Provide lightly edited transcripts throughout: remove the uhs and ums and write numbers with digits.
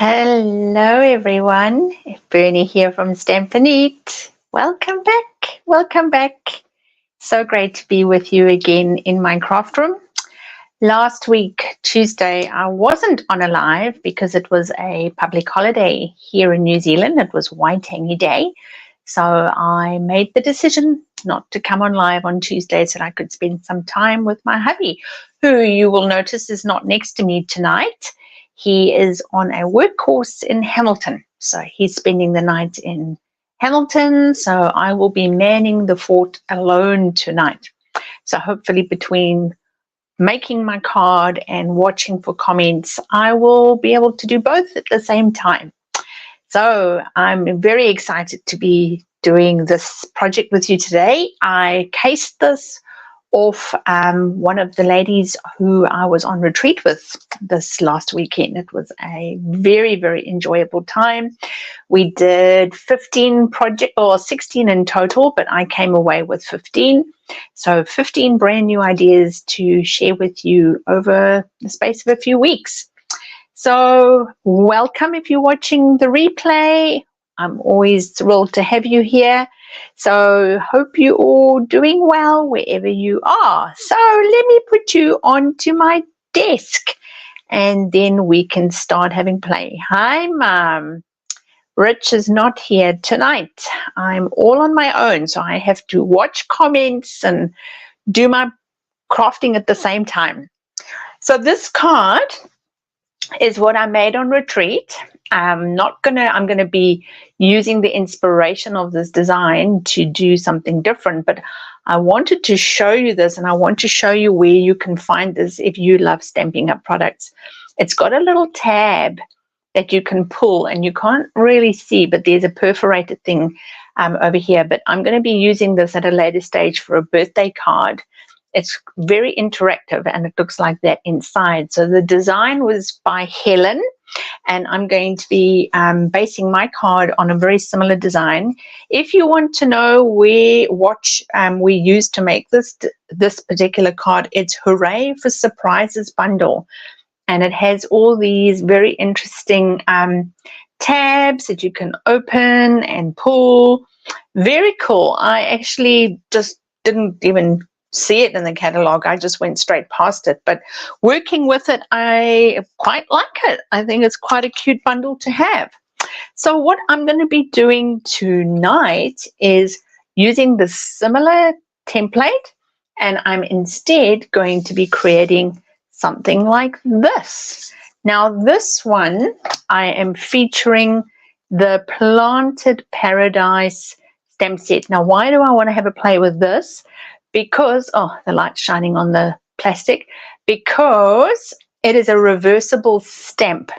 Hello everyone, Bernie here from Stampin'. Welcome back, welcome back. So great to be with you again in my craft room. Last week, Tuesday, I wasn't on a live because it was a public holiday here in New Zealand. It was Waitangi Day. So I made the decision not to come on live on Tuesday so that I could spend some time with my hubby, who you will notice is not next to me tonight. He is on a work course in Hamilton. So he's spending the night in Hamilton. So I will be manning the fort alone tonight. So hopefully between making my card and watching for comments, I will be able to do both at the same time. So I'm very excited to be doing this project with you today. I cased this off one of the ladies who I was on retreat with this last weekend. It was a very, very enjoyable time. We did 15 projects, or 16 in total, but I came away with 15. So 15 brand new ideas to share with you over the space of a few weeks. So welcome if you're watching the replay. I'm always thrilled to have you here. So hope you're all doing well wherever you are. So let me put you onto my desk and then we can start having play. Hi, Mom. Rich is not here tonight. I'm all on my own, so I have to watch comments and do my crafting at the same time. So this card is what I made on retreat. I'm going to be using the inspiration of this design to do something different, but I wanted to show you this, and I want to show you where you can find this if you love Stampin' Up products. It's got a little tab that you can pull, and you can't really see, but there's a perforated thing over here, but I'm going to be using this at a later stage for a birthday card. It's very interactive and it looks like that inside. So the design was by Helen, and I'm going to be basing my card on a very similar design. If you want to know what we used to make this particular card, it's Hooray for Surprises bundle. And it has all these very interesting tabs that you can open and pull. Very cool. I actually just didn't even see it in the catalog. I just went straight past it, but working with it, I quite like it. I think it's quite a cute bundle to have. So what I'm going to be doing tonight is using the similar template, and I'm instead going to be creating something like this. Now this one, I am featuring the Planted Paradise stamp set. Now why do I want to have a play with this? Because, oh, the light's shining on the plastic, because it is a reversible stamp.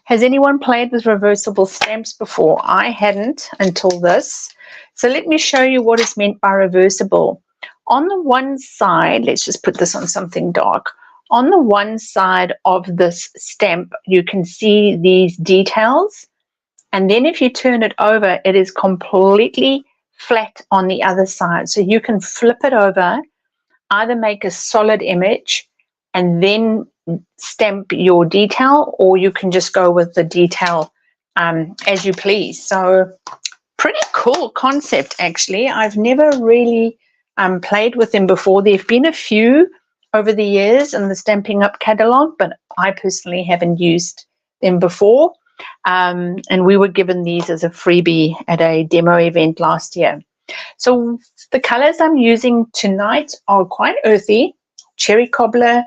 Has anyone played with reversible stamps before? I hadn't until this. So let me show you what is meant by reversible. On the one side, let's just put this on something dark. On the one side of this stamp, you can see these details. And then if you turn it over, it is completely flat on the other side. So you can flip it over, either make a solid image and then stamp your detail, or you can just go with the detail as you please. So pretty cool concept, actually. I've never really played with them before. There have been a few over the years in the Stampin' Up catalog, but I personally haven't used them before. And we were given these as a freebie at a demo event last year. So the colors I'm using tonight are quite earthy: cherry cobbler,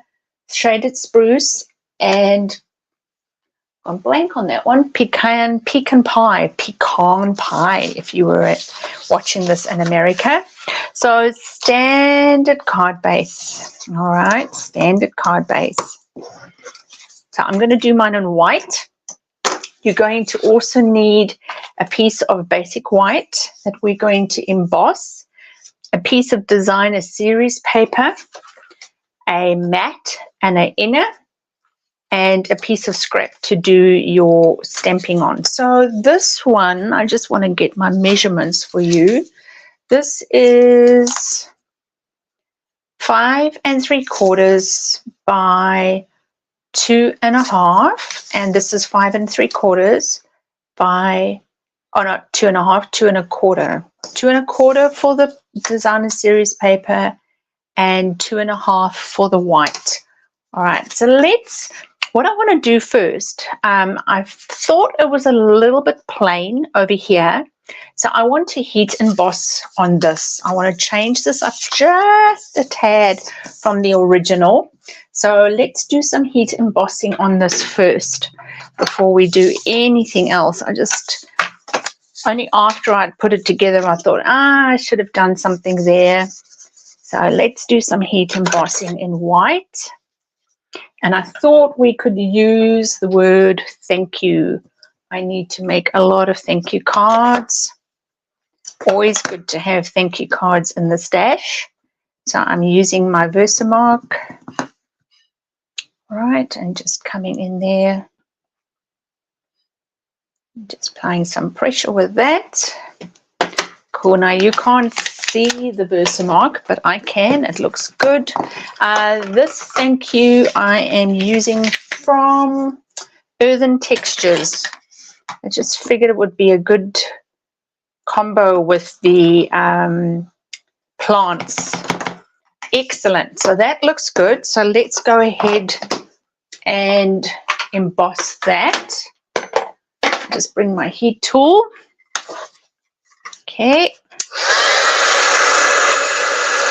shaded spruce, and I'm blank on that one, pecan pie if you were watching this in America. So standard card base. All right, standard card base. So I'm going to do mine in white. You're going to also need a piece of basic white that we're going to emboss, a piece of designer series paper, a mat and an inner, and a piece of scrap to do your stamping on. So this one, I just want to get my measurements for you. This is 5 3/4 by 2.5, and this is 5 3/4 by, oh no, 2.5, 2 1/4. 2 1/4 for the designer series paper and 2.5 for the white. All right, so what I want to do first, I thought it was a little bit plain over here. So I want to heat emboss on this. I want to change this up just a tad from the original. So let's do some heat embossing on this first before we do anything else. Only after I'd put it together, I thought, I should have done something there. So let's do some heat embossing in white. And I thought we could use the word thank you. I need to make a lot of thank you cards. Always good to have thank you cards in the stash. So I'm using my Versamark. Right, and just coming in there. Just applying some pressure with that. Cool, now you can't see the Versamark, but I can. It looks good. This thank you I am using from Earthen Textures. I just figured it would be a good combo with the plants. Excellent, so that looks good. So let's go ahead and emboss that. Just bring my heat tool. Okay.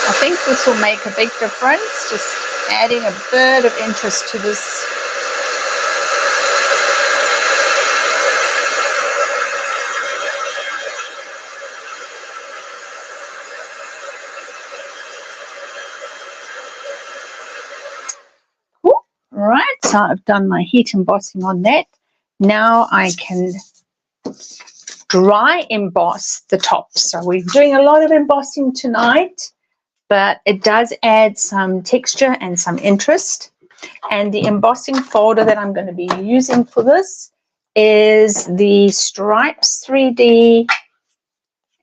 I think this will make a big difference, just adding a bit of interest to this. Right, so I've done my heat embossing on that. Now I can dry emboss the top. So we're doing a lot of embossing tonight, but it does add some texture and some interest. And the embossing folder that I'm going to be using for this is the Stripes 3D,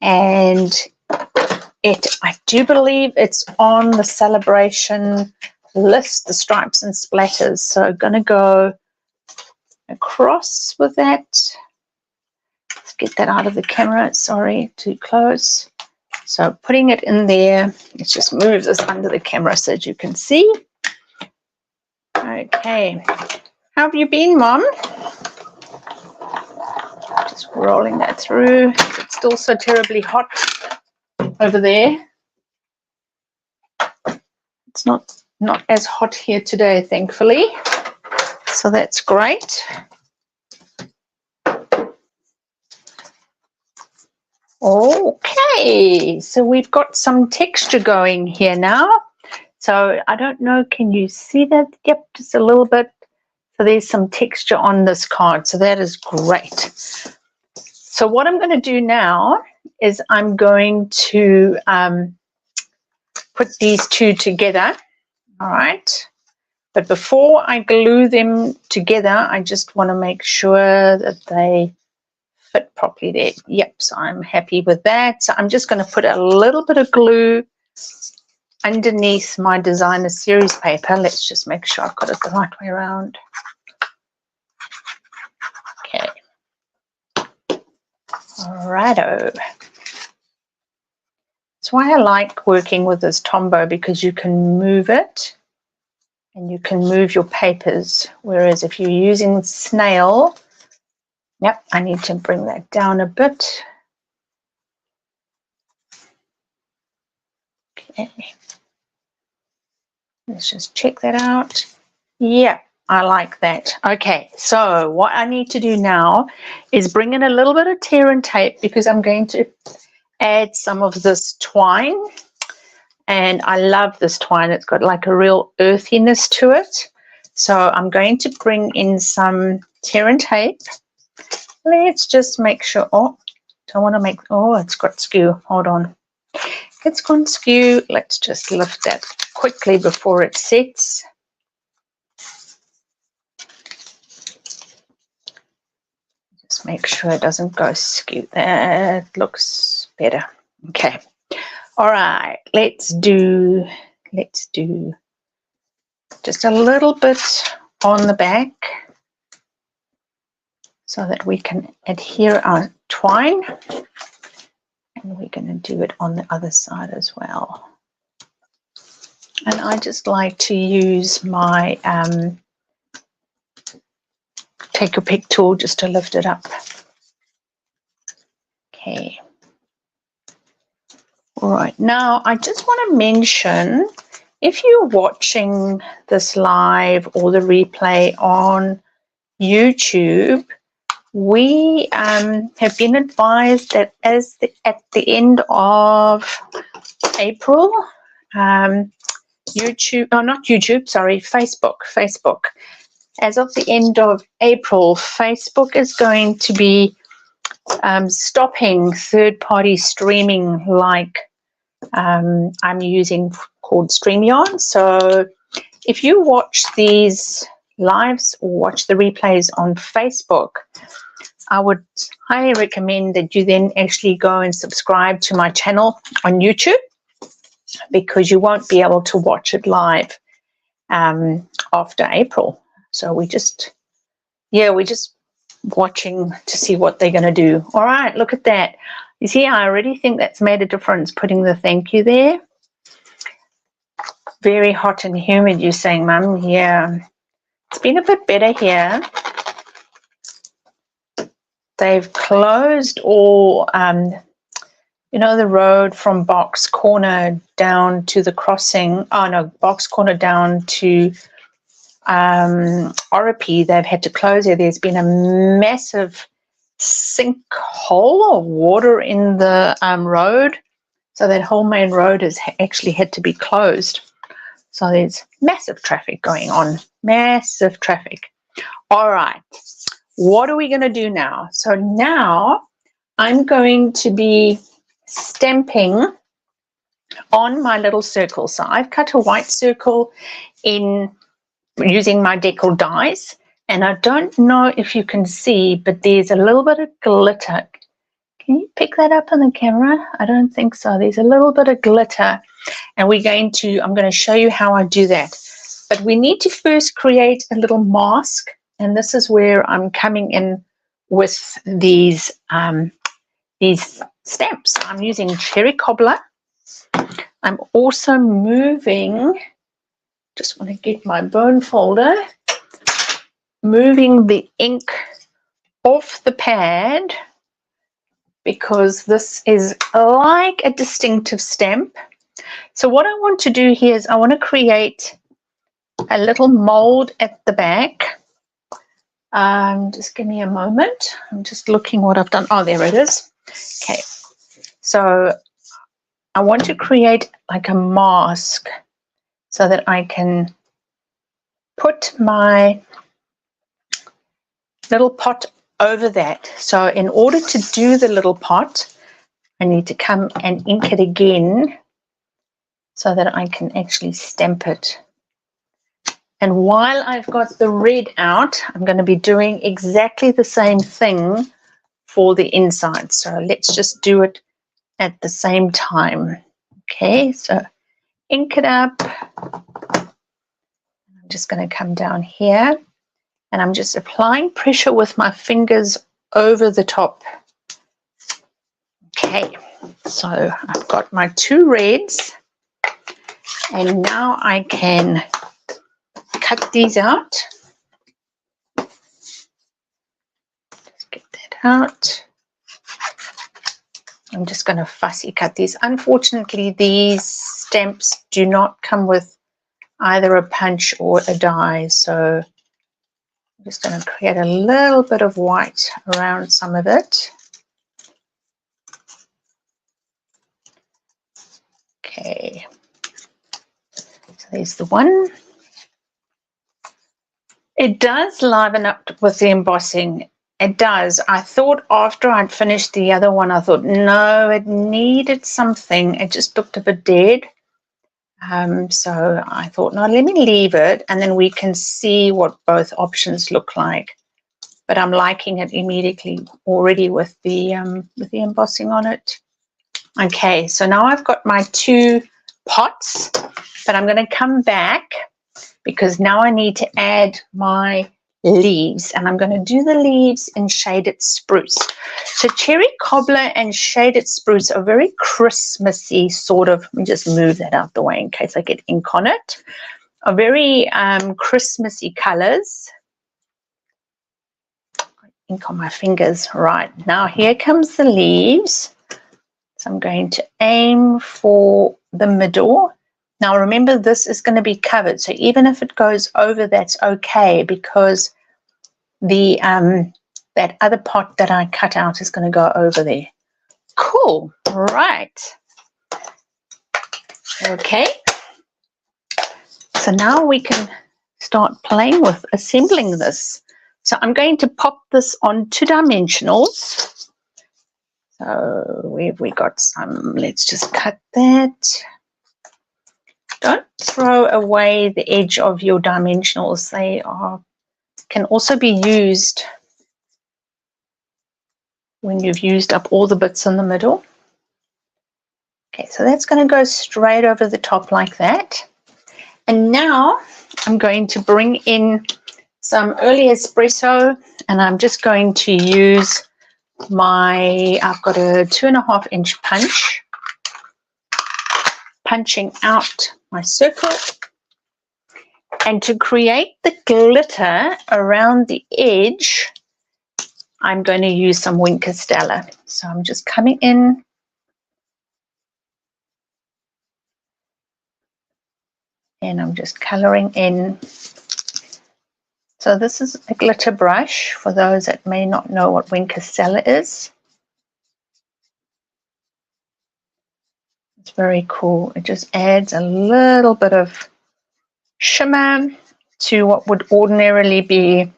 and I do believe it's on the celebration list, the Stripes and Splatters. So I'm going to go across with that. Let's get that out of the camera. Sorry, too close. So putting it in there, let's just move this under the camera so that you can see. Okay, how have you been, Mom? Just rolling that through. It's still so terribly hot over there. It's not as hot here today, thankfully. So that's great. Okay, so we've got some texture going here now. So I don't know, can you see that? Yep, just a little bit. So there's some texture on this card, so that is great. So what I'm going to do now is I'm going to put these two together, all right? But before I glue them together, I just want to make sure that they fit properly there. Yep, so I'm happy with that. So I'm just going to put a little bit of glue underneath my designer series paper. Let's just make sure I've got it the right way around. Okay. Alrighto. That's why I like working with this Tombow, because you can move it and you can move your papers. Whereas if you're using snail, yep, I need to bring that down a bit. Okay. Let's just check that out. Yeah, I like that. Okay, so what I need to do now is bring in a little bit of tear and tape, because I'm going to add some of this twine. And I love this twine. It's got like a real earthiness to it. So I'm going to bring in some tear and tape. Let's just make sure. Oh, don't want to make. Oh, it's got skew. Hold on. It's gone skew. Let's just lift that quickly before it sets. Just make sure it doesn't go skew. That looks better. Okay. All right. Let's do just a little bit on the back so that we can adhere our twine, and we're going to do it on the other side as well. And I just like to use my take a pick tool just to lift it up. Okay. All right, now I just want to mention, if you're watching this live or the replay on YouTube, we have been advised that at the end of April, Facebook. As of the end of April, Facebook is going to be stopping third-party streaming like I'm using called StreamYard. So if you watch these lives or watch the replays on Facebook, I would highly recommend that you then actually go and subscribe to my channel on YouTube, because you won't be able to watch it live after April. So we're just watching to see what they're going to do. All right, look at that. You see, I already think that's made a difference, putting the thank you there. Very hot and humid, you're saying, Mum. Yeah, it's been a bit better here. They've closed all, you know, the road from Box Corner down to the crossing. Oh, no, Box Corner down to Oropi. They've had to close it. There's been a massive sinkhole of water in the road, so that whole main road has actually had to be closed. So there's massive traffic going on, massive traffic. All right, what are we going to do now? So now I'm going to be stamping on my little circle. So I've cut a white circle in using my decal dies, and I don't know if you can see, but there's a little bit of glitter. Can you pick that up on the camera? I don't think so. There's a little bit of glitter, and I'm going to show you how I do that. But we need to first create a little mask, and this is where I'm coming in with these stamps. I'm using cherry cobbler. I'm also moving, just want to get my bone folder, moving the ink off the pad, because this is like a distinctive stamp. So what I want to do here is I want to create a little mold at the back. Just give me a moment. I'm just looking what I've done. Oh, there it is. Okay, so I want to create like a mask so that I can put my little pot over that. So in order to do the little pot, I need to come and ink it again so that I can actually stamp it. And while I've got the red out, I'm going to be doing exactly the same thing for the inside. So let's just do it at the same time. Okay, so ink it up. I'm just going to come down here, and I'm just applying pressure with my fingers over the top. Okay, so I've got my two reds, and now I can cut these out. Just get that out. I'm just going to fussy cut these. Unfortunately, these stamps do not come with either a punch or a die, so I'm just going to create a little bit of white around some of it. Okay, so there's the one. It does liven up with the embossing. It does. I thought after I'd finished the other one, I thought, no, it needed something. It just looked a bit dead. So I thought, no, let me leave it, and then we can see what both options look like. But I'm liking it immediately already with the embossing on it. Okay, so now I've got my two pots, but I'm going to come back because now I need to add my leaves, and I'm going to do the leaves in Shaded Spruce. So cherry cobbler and Shaded Spruce are very Christmassy sort of, let me just move that out the way in case I get ink on it, are very Christmassy colors. Ink on my fingers. Right, now here comes the leaves. So I'm going to aim for the middle. Now remember, this is going to be covered, so even if it goes over, that's okay, because the that other pot that I cut out is going to go over there. Cool. Right. Okay. So now we can start playing with assembling this. So I'm going to pop this on 2 dimensionals. So we got some, let's just cut that. Don't throw away the edge of your dimensionals. They can also be used when you've used up all the bits in the middle. Okay, so that's going to go straight over the top like that. And now I'm going to bring in some early espresso, and I'm just going to use I've got a 2.5 inch punch, punching out my circle. And to create the glitter around the edge, I'm going to use some Wink Stella. So I'm just coming in and I'm just coloring in. So this is a glitter brush for those that may not know what Wink Stella is. It's very cool. It just adds a little bit of shimmer to what would ordinarily be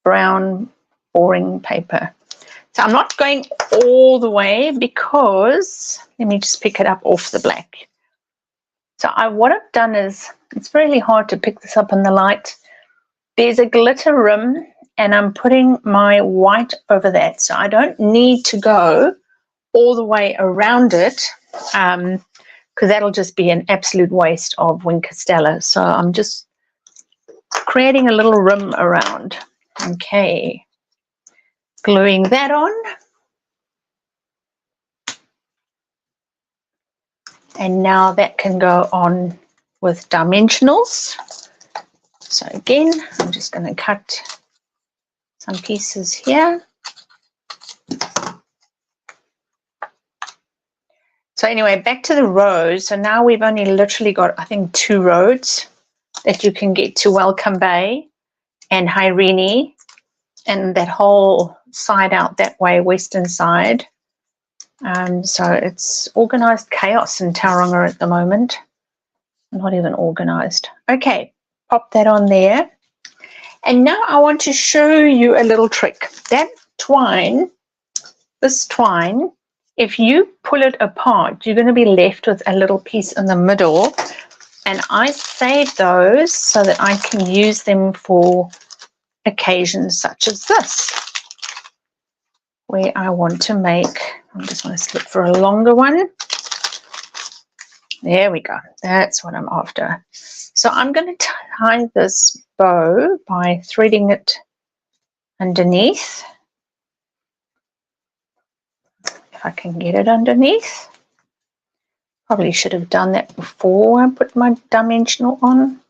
brown boring paper. So I'm not going all the way because, let me just pick it up off the black. So what I've done is, it's really hard to pick this up in the light. There's a glitter rim and I'm putting my white over that. So I don't need to go all the way around it because that'll just be an absolute waste of Wink Stella. So I'm just creating a little rim around. Okay, gluing that on. And now that can go on with dimensionals. So again, I'm just going to cut some pieces here. So anyway, back to the rows. So now we've only literally got, I think, 2 roads that you can get to Welcome Bay and Hyrene, and that whole side out that way, western side. So it's organized chaos in Tauranga at the moment. Not even organized. Okay, pop that on there. And now I want to show you a little trick. That twine, this twine, if you pull it apart, you're going to be left with a little piece in the middle. And I save those so that I can use them for occasions such as this, where I want to make, I just want to slip for a longer one. There we go. That's what I'm after. So I'm going to tie this bow by threading it underneath. If I can get it underneath. Probably should have done that before I put my dimensional on.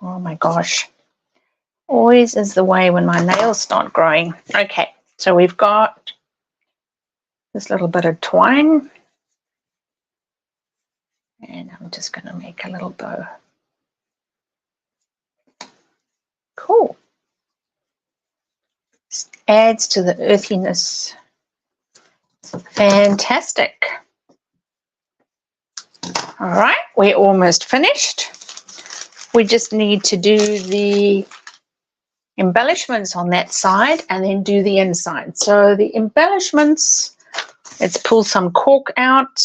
Oh my gosh. Always is the way when my nails start growing. Okay, so we've got this little bit of twine. And I'm just going to make a little bow. Cool. Just adds to the earthiness. Fantastic. All right, we're almost finished. We just need to do the embellishments on that side and then do the inside. So the embellishments, let's pull some cork out.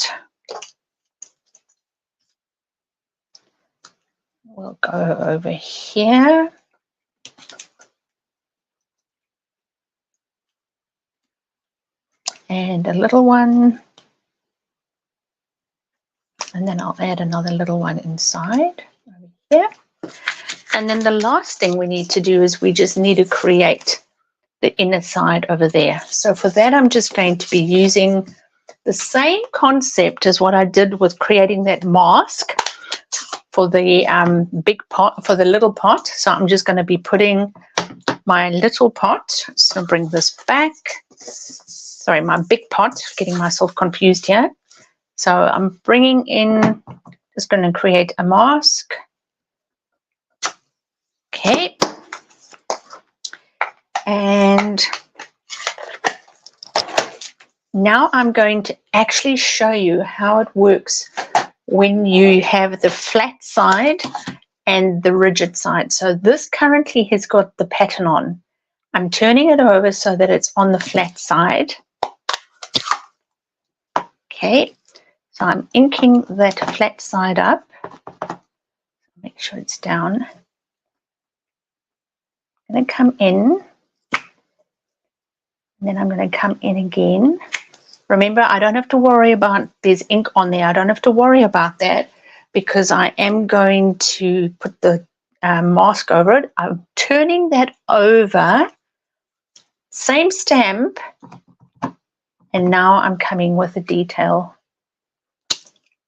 We'll go over here. And a little one. And then I'll add another little one inside over here. And then the last thing we need to do is we just need to create the inner side over there. So for that, I'm just going to be using the same concept as what I did with creating that mask for the big pot, for the little pot. So I'm just going to be putting my little pot. I'm just going to bring this back. Sorry, my big pot, getting myself confused here. So I'm bringing in, just going to create a mask. Okay. And now I'm going to actually show you how it works when you have the flat side and the rigid side. So this currently has got the pattern on. I'm turning it over so that it's on the flat side. Okay, so I'm inking that flat side up. Make sure it's down. I'm going to come in. And then I'm going to come in again. Remember, I don't have to worry about, there's ink on there. I don't have to worry about that because I am going to put the mask over it. I'm turning that over, same stamp, and now I'm coming with the detail.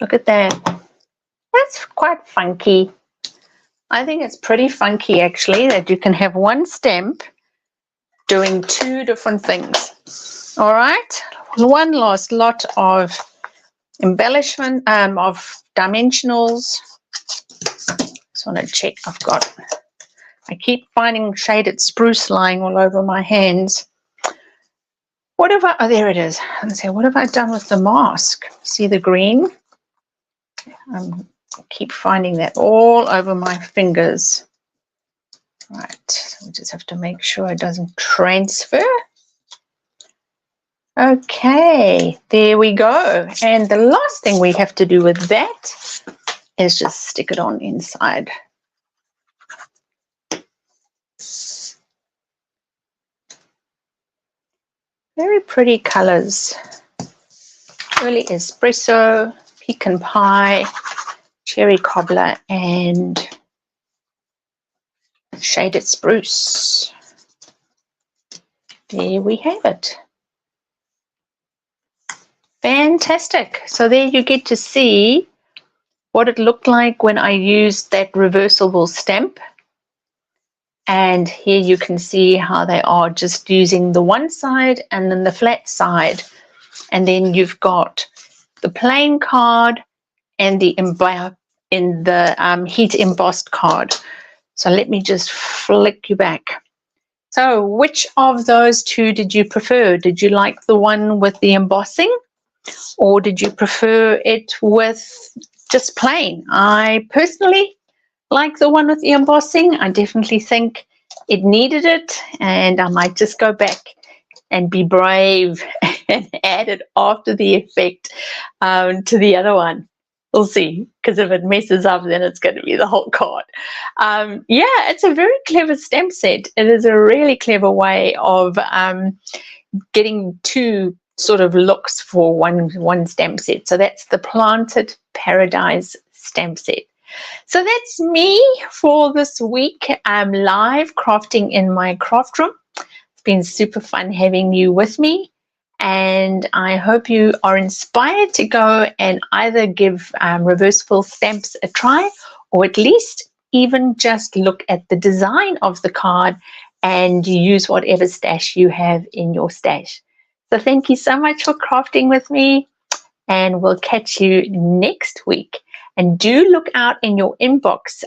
Look at that. That's quite funky. I think it's pretty funky actually that you can have one stamp doing two different things. All right, one last lot of embellishment of dimensionals. Just want to check I've got, I keep finding shaded spruce lying all over my hands. What have I, oh there it is. I'm gonna say, what have I done with the mask? See the green? I keep finding that all over my fingers. Right, so we just have to make sure it doesn't transfer. Okay, there we go. And the last thing we have to do with that is just stick it on inside. Very pretty colors. Early espresso, pecan pie, cherry cobbler, and shaded spruce. There we have it. Fantastic. So there you get to see what it looked like when I used that reversible stamp. And here you can see how they are just using the one side and then the flat side. And then you've got the plain card and the heat embossed card. So let me just flick you back. So which of those two did you prefer? Did you like the one with the embossing or did you prefer it with just plain? I personally like the one with the embossing. I definitely think it needed it and I might just go back and be brave and add it after the effect to the other one. We'll see, because if it messes up, then it's going to be the whole card. Yeah, it's a very clever stamp set. It is a really clever way of getting two sort of looks for one stamp set. So that's the Planted Paradise stamp set. So that's me for this week. I'm live crafting in my craft room. It's been super fun having you with me. And I hope you are inspired to go and either give reversible stamps a try or at least even just look at the design of the card and use whatever stash you have in your stash. So thank you so much for crafting with me and we'll catch you next week. And do look out in your inbox,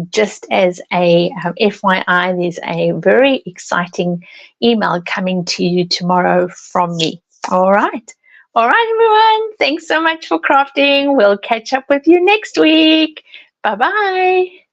just as a FYI, there's a very exciting email coming to you tomorrow from me. All right, everyone. Thanks so much for crafting. We'll catch up with you next week. Bye-bye.